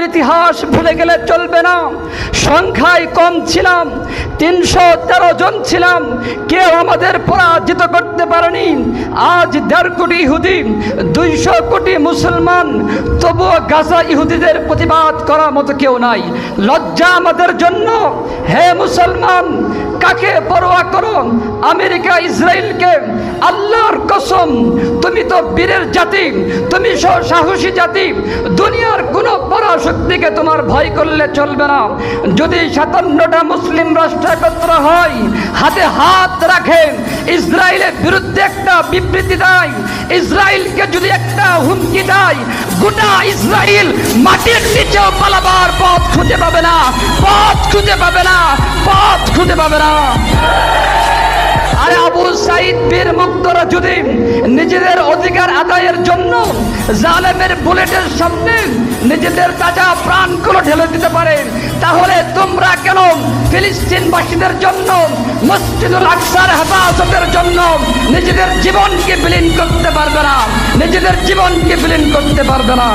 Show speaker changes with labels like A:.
A: ইতিহাস ভুলে গেলে চলবে না। সংখ্যায় কম ছিলাম, 313 জন ছিলাম, কেউ আমাদের পরাজিত করতে পারেনি। আজ 1.5 কোটি ইহুদি, 200 কোটি মুসলমান, তবুও গাজা ইহুদিদের প্রতিবাদ করার মতো কেউ নাই। লজ্জা আমাদের জন্য। হে মুসলমান, কাকে পরোয়া করো? আমেরিকা, ইসরায়েলকে? আল্লাহর কসম, তুমি তো বীরের জাতি, তুমি সাহসী জাতি। দুনিয়ার কোনো পরাশক্তিকে তোমার ভয় করলে চলবে না। যদি 57টা মুসলিম রাষ্ট্র একত্র হয়, হাতে হাত রাখে, ইসরায়েলের বিরুদ্ধে একটা বিবৃতি দেয়, ইসরায়েলকে যদি একটা হুমকি দেয়, গোটা ইসরায়েল মাটির নিচেও পালাবার পথ খুঁজে পাবে না, পথ খুঁজে পাবে না, পথ খুঁজে পাবে না। আরে আবু সাইদ বীর মুক্তরা যদি নিজেদের অধিকার আদায়ের জন্য জালেমের বুলেটের সামনে নিজেদের তাজা প্রাণগুলো ঢেলে দিতে পারে, তাহলে তোমরা কেন ফিলিস্তিনবাসীদের জন্য, মসজিদুল আকসার হেফাজতের জন্য নিজেদের জীবনকে বিলীন করতে পারবে না? নিজেদের জীবনকে বিলীন করতে পারবে না।